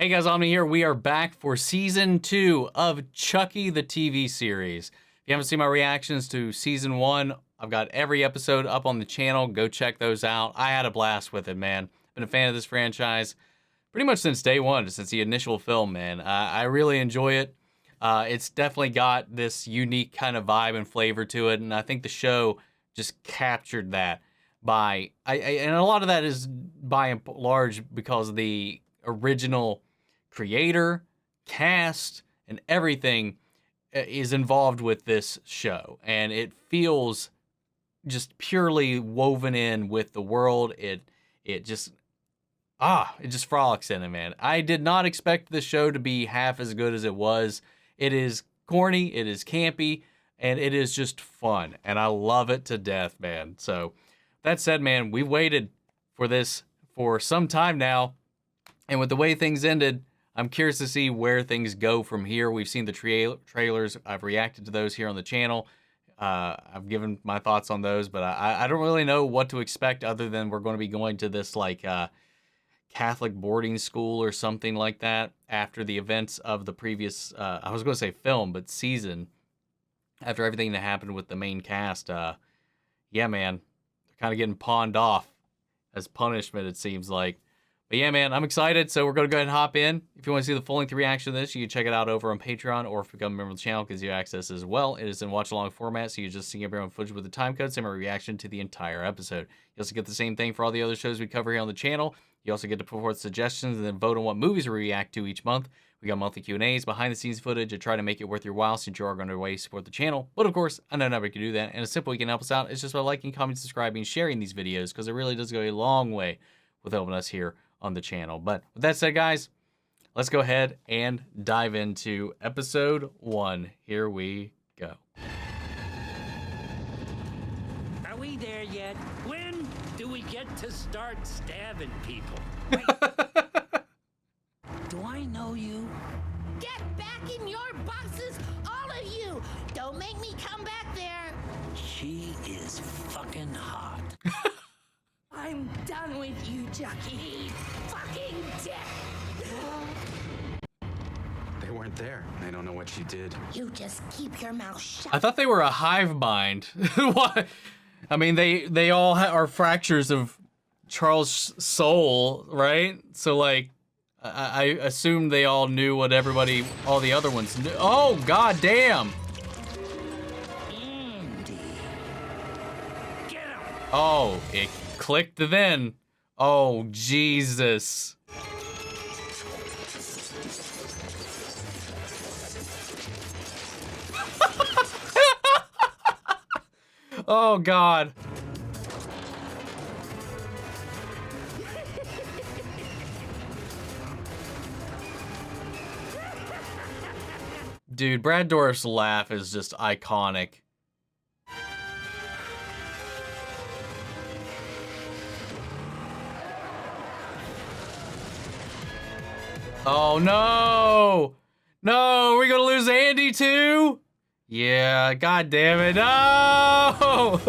Hey guys, Omni here. We are back for season 2 of Chucky the TV series. If you haven't seen my reactions to season 1, I've got every episode up on the channel. Go check those out. I had a blast with it, man. Been a fan of this franchise pretty much since day one, since the initial film, man. I really enjoy it. It's definitely got this unique kind of vibe and flavor to it, and I think the show just captured that and a lot of that is by and large because of the original creator, cast, and everything is involved with this show, and it feels just purely woven in with the world. It just frolics in it, man. I did not expect the show to be half as good as it was. It is corny, it is campy, and it is just fun, and I love it to death, man. So that said, man, we've waited for this for some time now, and with the way things ended, I'm curious to see where things go from here. We've seen the trailers. I've reacted to those here on the channel. I've given my thoughts on those, but I don't really know what to expect other than we're going to be going to this like Catholic boarding school or something like that after the events of the previous, I was going to say film, but season, after everything that happened with the main cast. Yeah, man, they're kind of getting pawned off as punishment, it seems like. But yeah, man, I'm excited, so we're going to go ahead and hop in. If you want to see the full-length reaction to this, you can check it out over on Patreon, or if you become a member of the channel, gives you access as well. It is in watch-along format, so you just see everyone footage with the time code, send my reaction to the entire episode. You also get the same thing for all the other shows we cover here on the channel. You also get to put forth suggestions and then vote on what movies we react to each month. We got monthly Q&As, behind-the-scenes footage, and try to make it worth your while since you are going to support the channel. But of course, I know nobody can do that, and a simple way you can help us out is just by liking, commenting, subscribing, sharing these videos, because it really does go a long way with helping us here on the channel. But with that said, guys, let's go ahead and dive into episode 1. Here we go. Are we there yet? When do we get to start stabbing people? Wait. Do I know you? Get back in your boxes, all of you! Don't make me come back there! She is fucking hot. I'm done with you, Chucky. Fucking dick! They weren't there. They don't know what you did. You just keep your mouth shut. I thought they were a hive mind. Why? I mean, they all are fractures of Charles' soul, right? So, like, I assume they all knew what all the other ones knew. Oh, god damn! Andy. Get him! Oh, it clicked then. Oh, Jesus. Oh, God. Dude, Brad Dourif's laugh is just iconic. Oh, no! No, we're gonna lose Andy too? Yeah, god damn it, no!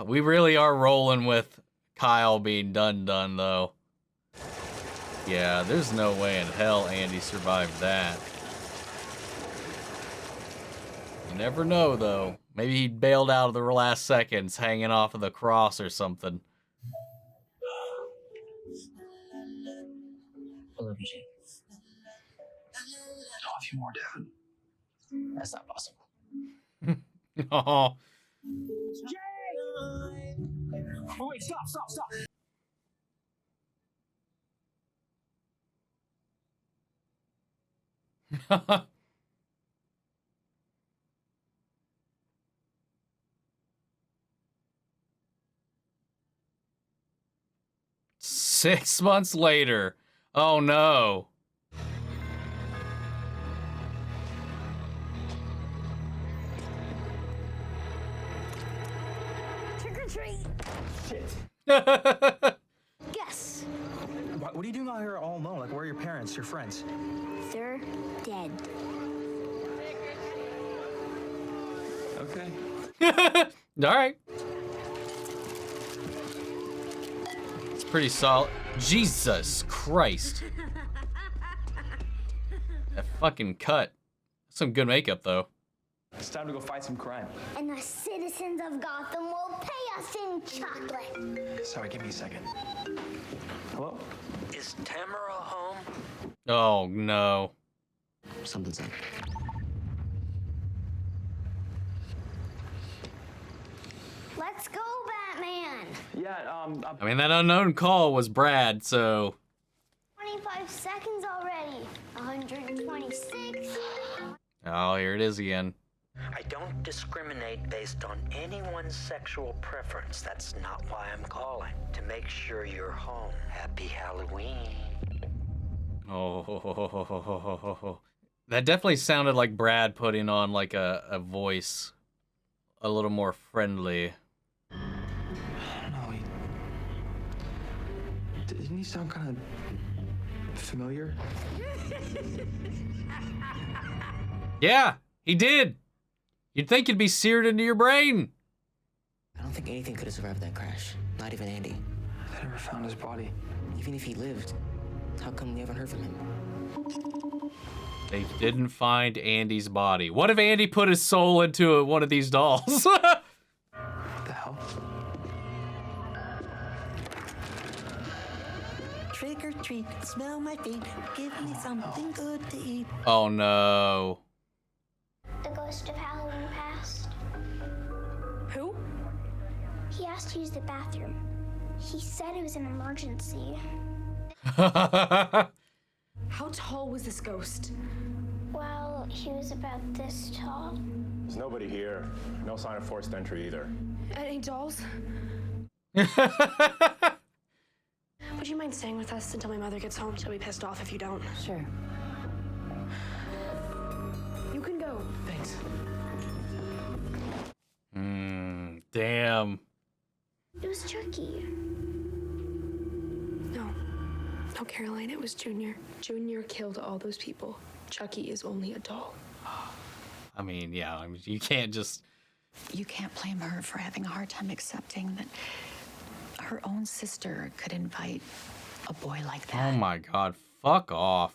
We really are rolling with Kyle being done though. Yeah, there's no way in hell Andy survived that. You never know though. Maybe he bailed out of the last seconds hanging off of the cross or something. I love you, Jake. I love you more, Devon. That's not possible. Oh. Oh, wait, stop. Six months later. Oh no. Trick or treat! Shit. Guess. What are you doing out here all alone? Like, where are your parents, your friends? They're dead. Okay. All right. pretty solid. Jesus Christ. That fucking cut. Some good makeup, though. It's time to go fight some crime. And the citizens of Gotham will pay us in chocolate. Sorry, give me a second. Hello? Is Tamara home? Oh, no. Something's up. Let's go, Batman. Yeah, I mean, that unknown call was Brad, so... 25 seconds already. 126. Oh, here it is again. I don't discriminate based on anyone's sexual preference. That's not why I'm calling. To make sure you're home. Happy Halloween. Oh, that definitely sounded like Brad putting on like a voice a little more friendly. I don't know, didn't he sound kind of familiar? Yeah, he did. You'd think it'd be seared into your brain. I don't think anything could have survived that crash. Not even Andy. They never found his body. Even if he lived, how come we haven't heard from him? They didn't find Andy's body. What if Andy put his soul into one of these dolls? What the hell? Trick or treat, smell my feet, give me something good to eat. Oh no. The ghost of Halloween passed. Who? He asked to use the bathroom. He said it was an emergency. How tall was this ghost? Well, he was about this tall. There's nobody here. No sign of forced entry either. Any dolls? Would you mind staying with us until my mother gets home? She'll be pissed off if you don't. Sure. You can go. Thanks. Damn. It was Chucky. No, Caroline, it was Junior. Junior killed all those people. Chucky is only a doll. I mean, yeah, I mean, you can't just... You can't blame her for having a hard time accepting that her own sister could invite a boy like that. Oh my God, fuck off.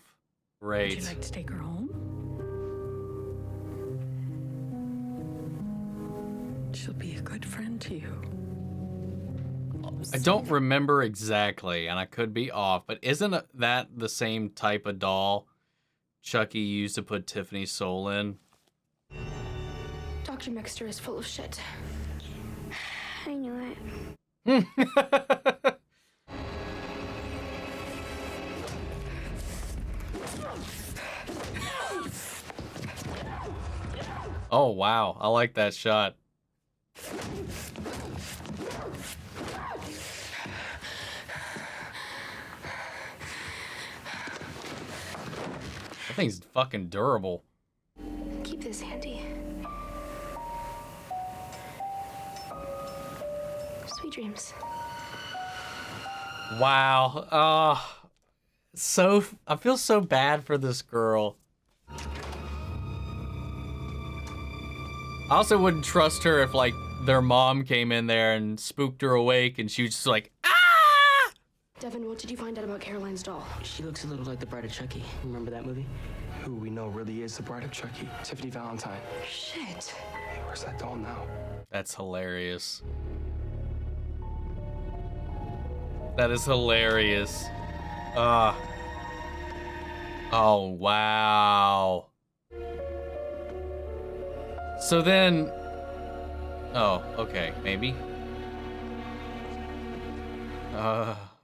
Would Great. you like to take her home? She'll be a good friend to you. I don't remember exactly, and I could be off, but isn't that the same type of doll Chucky used to put Tiffany's soul in? Dr. Mixter is full of shit. I knew it. Oh, wow. I like that shot. That thing's fucking durable. Keep this handy. Sweet dreams. Wow. I feel so bad for this girl. I also wouldn't trust her if, like, their mom came in there and spooked her awake and she was just like, ah! Devon, what did you find out about Caroline's doll? She looks a little like the Bride of Chucky. Remember that movie? Who we know really is the Bride of Chucky, Tiffany Valentine. Shit. Hey, where's that doll now? That's hilarious. That is hilarious. Oh, wow. So then... Oh, okay, maybe.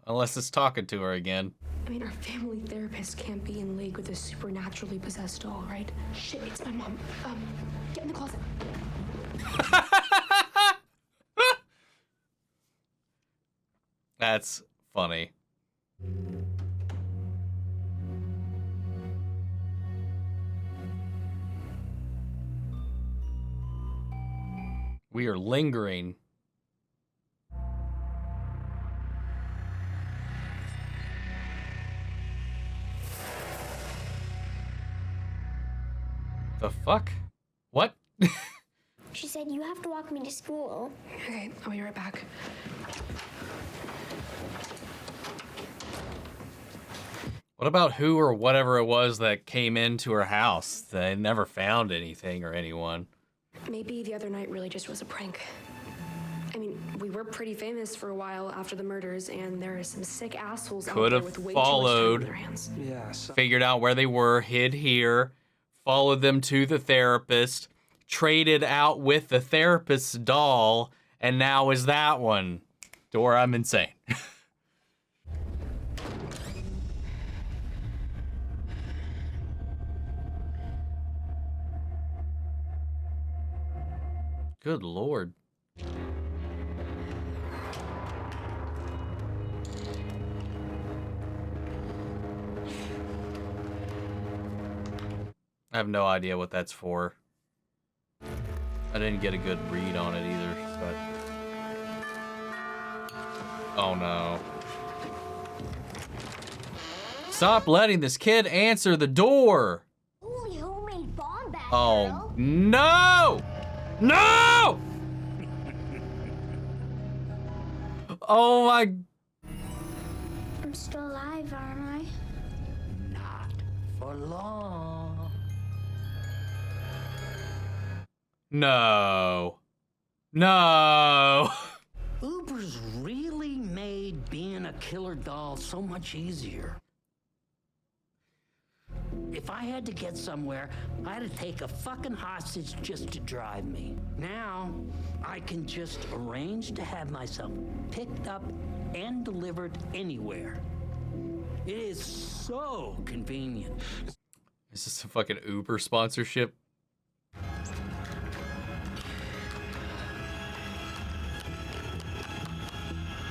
Unless it's talking to her again. I mean, our family therapist can't be in league with a supernaturally possessed doll, right? Shit, it's my mom. Get in the closet. That's funny. We are lingering. The fuck? What? She said, you have to walk me to school. Okay, I'll be right back. What about who or whatever it was that came into her house? They never found anything or anyone. Maybe the other night really just was a prank. I mean, we were pretty famous for a while after the murders, and there are some sick assholes out Could there have with way too much time on followed. their hands. Yeah, so Figured out where they were, hid here, followed them to the therapist, traded out with the therapist's doll, and now is that one. Dora, I'm insane. Good Lord. I have no idea what that's for. I didn't get a good read on it either, but... Oh no. Stop letting this kid answer the door! Holy homemade bomb back, Oh girl. no! No! Oh my... I'm still alive, aren't I? Not for long. No. No. Uber's really made being a killer doll so much easier. If I had to get somewhere, I had to take a fucking hostage just to drive me. Now, I can just arrange to have myself picked up and delivered anywhere. It is so convenient. Is this a fucking Uber sponsorship?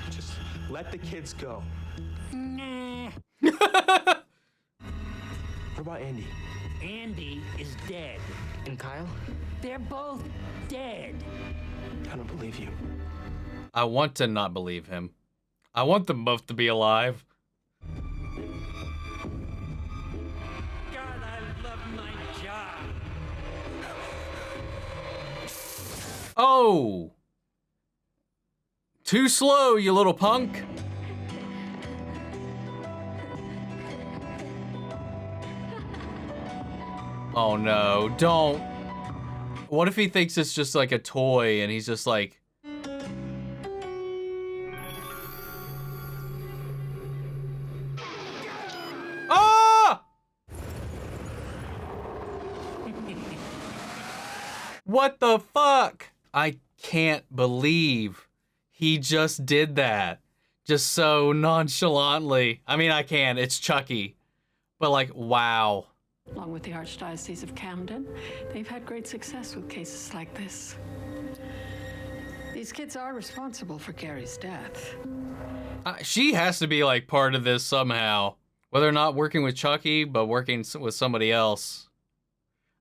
just let the kids go. Nah. What about Andy? Andy is dead. And Kyle? They're both dead. I don't believe you. I want to not believe him. I want them both to be alive. God, I love my job. Oh! Too slow, you little punk. Oh no, don't. What if he thinks it's just like a toy and he's just like... Ah! What the fuck? I can't believe he just did that. Just so nonchalantly. I mean, I can. It's Chucky. But like, wow. Along with the Archdiocese of Camden, they've had great success with cases like this. These kids are responsible for Gary's death. She has to be like part of this somehow. Whether or not working with Chucky, but working with somebody else.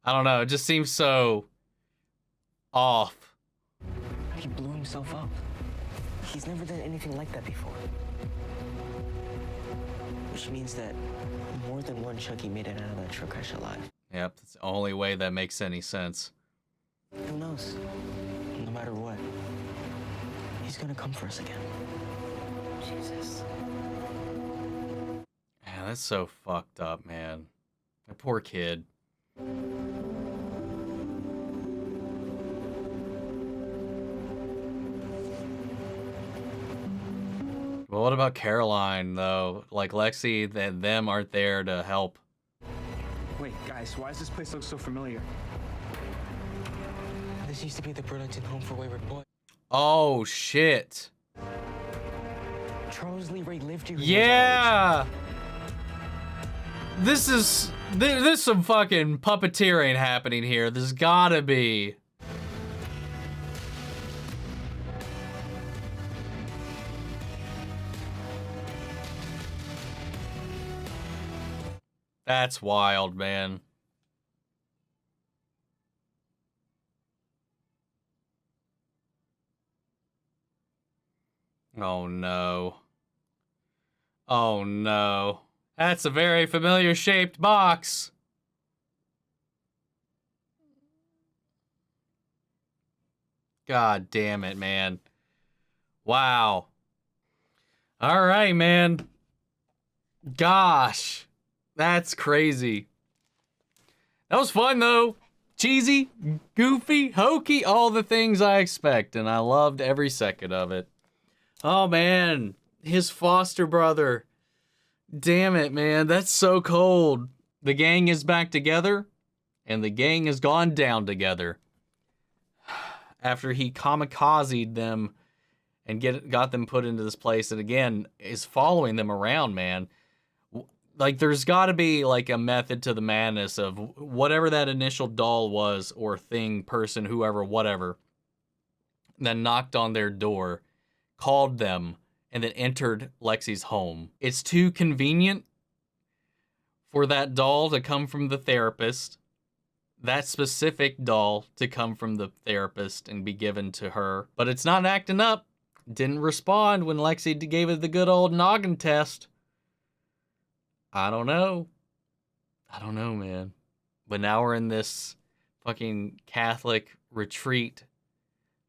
I don't know. It just seems so off. He blew himself up. He's never done anything like that before. Which means that more than one Chucky made it out of that truck crash alive. Yep, that's the only way that makes any sense. Who knows? No matter what, he's gonna come for us again. Jesus. Man, that's so fucked up, man. That poor kid. Well, what about Caroline, though? Like, Lexi and them aren't there to help. Wait, guys, why does this place look so familiar? This used to be the Burlington Home for Wayward Boys. Oh, shit. Charles Lee Ray lived here. Yeah! There's some fucking puppeteering happening here. There's gotta be. That's wild, man. Oh no. Oh no. That's a very familiar shaped box. God damn it, man. Wow. All right, man. Gosh. That's crazy. That was fun, though. Cheesy, goofy, hokey, all the things I expect, and I loved every second of it. Oh, man. His foster brother. Damn it, man. That's so cold. The gang is back together, and the gang has gone down together. After he kamikazed them and got them put into this place, and again, is following them around, man. Like, there's got to be, like, a method to the madness of whatever that initial doll was, or thing, person, whoever, whatever, that knocked on their door, called them, and then entered Lexi's home. It's too convenient for that doll to come from the therapist, that specific doll to come from the therapist and be given to her. But it's not acting up. Didn't respond when Lexi gave it the good old noggin test. I don't know. I don't know, man. But now we're in this fucking Catholic retreat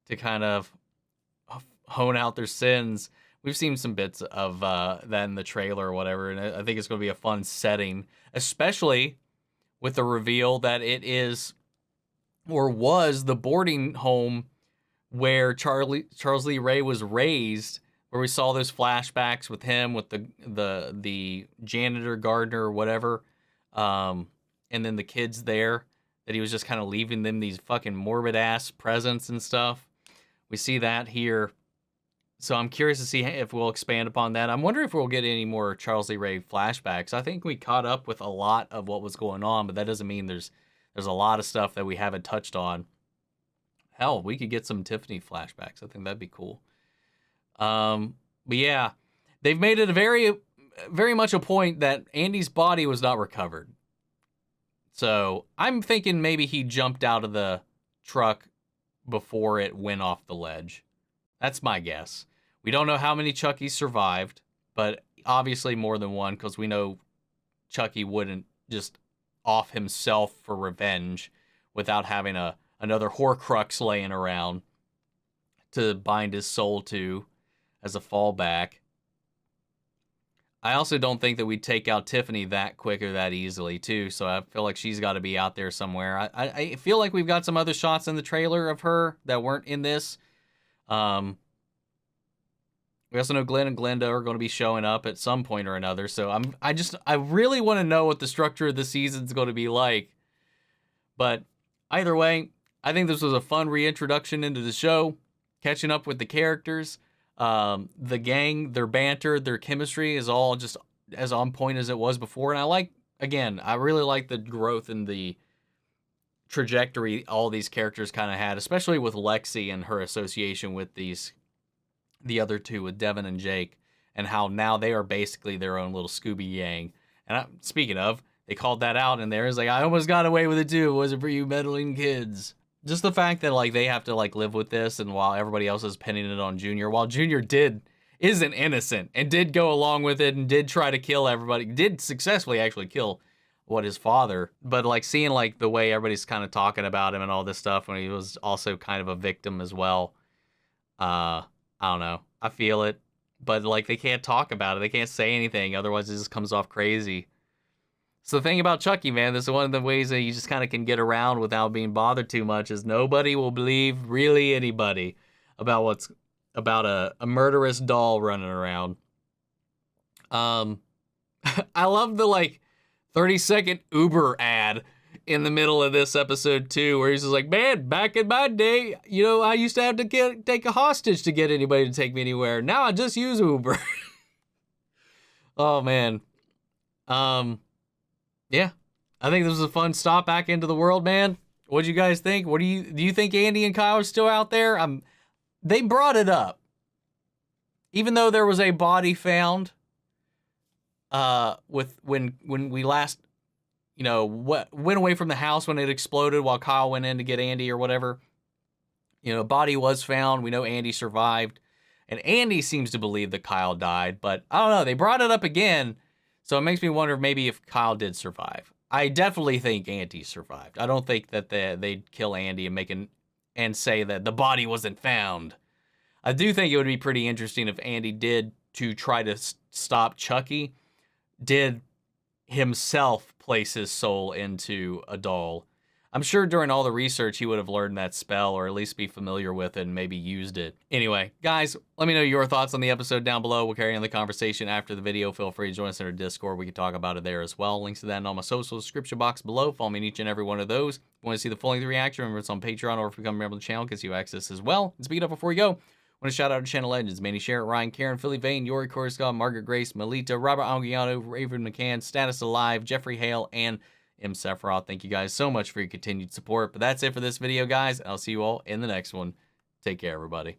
to kind of hone out their sins. We've seen some bits of that in the trailer or whatever, and I think it's going to be a fun setting, especially with the reveal that it is, or was, the boarding home where Charles Lee Ray was raised, where we saw those flashbacks with him, with the janitor, gardener, or whatever, and then the kids there, that he was just kind of leaving them these fucking morbid-ass presents and stuff. We see that here. So I'm curious to see if we'll expand upon that. I'm wondering if we'll get any more Charles Lee Ray flashbacks. I think we caught up with a lot of what was going on, but that doesn't mean there's a lot of stuff that we haven't touched on. Hell, we could get some Tiffany flashbacks. I think that'd be cool. But yeah, they've made it a very, very much a point that Andy's body was not recovered. So I'm thinking maybe he jumped out of the truck before it went off the ledge. That's my guess. We don't know how many Chuckies survived, but obviously more than one, because we know Chucky wouldn't just off himself for revenge without having another Horcrux laying around to bind his soul to as a fallback. I also don't think that we'd take out Tiffany that quick or that easily, too, so I feel like she's got to be out there somewhere. I feel like we've got some other shots in the trailer of her that weren't in this. We also know Glenn and Glenda are going to be showing up at some point or another, so I really want to know what the structure of the season's going to be like. But either way, I think this was a fun reintroduction into the show, catching up with the characters. The gang, their banter, their chemistry is all just as on point as it was before. And I really like the growth in the trajectory all these characters kind of had, especially with Lexi and her association with the other two, with Devon and Jake, and how now they are basically their own little Scooby Gang. And speaking of, they called that out in there. It's like, I almost got away with it too. Was it for you meddling kids? Just the fact that like they have to like live with this, and while everybody else is pinning it on Junior, while Junior isn't innocent and did go along with it and did try to kill everybody, did successfully actually kill his father, but like seeing like the way everybody's kind of talking about him and all this stuff when he was also kind of a victim as well. I don't know. I feel it, but like they can't talk about it. They can't say anything. Otherwise it just comes off crazy. So the thing about Chucky, man, this is one of the ways that you just kind of can get around without being bothered too much, is nobody will believe really anybody about a murderous doll running around. I love the like 30-second Uber ad in the middle of this episode too, where he's just like, man, back in my day, I used to have to take a hostage to get anybody to take me anywhere. Now I just use Uber. Oh man. Yeah, I think this was a fun stop back into the world, man. What'd you guys think? Do you think Andy and Kyle are still out there? They brought it up. Even though there was a body found when we last, went away from the house when it exploded while Kyle went in to get Andy or whatever. A body was found. We know Andy survived. And Andy seems to believe that Kyle died, but I don't know. They brought it up again. So it makes me wonder maybe if Kyle did survive. I definitely think Andy survived. I don't think that they'd kill Andy and say that the body wasn't found. I do think it would be pretty interesting if Andy did, to try to stop Chucky, did himself place his soul into a doll. I'm sure during all the research he would have learned that spell, or at least be familiar with it and maybe used it. Anyway, guys, let me know your thoughts on the episode down below. We'll carry on the conversation after the video. Feel free to join us in our Discord. We can talk about it there as well. Links to that in all my social description box below. Follow me in each and every one of those. If you want to see the full-length reaction, remember it's on Patreon, or if you become a member of the channel, it gives you access as well. And speaking of, before we go, I want to shout out to channel legends: Manny Sherritt, Ryan, Karen, Philly Vane, Yori Korskov, Margaret Grace, Melita, Robert Anguiano, Raven McCann, Status Alive, Jeffrey Hale, and M. Sephiroth. Thank you guys so much for your continued support. But that's it for this video, guys. I'll see you all in the next one. Take care, everybody.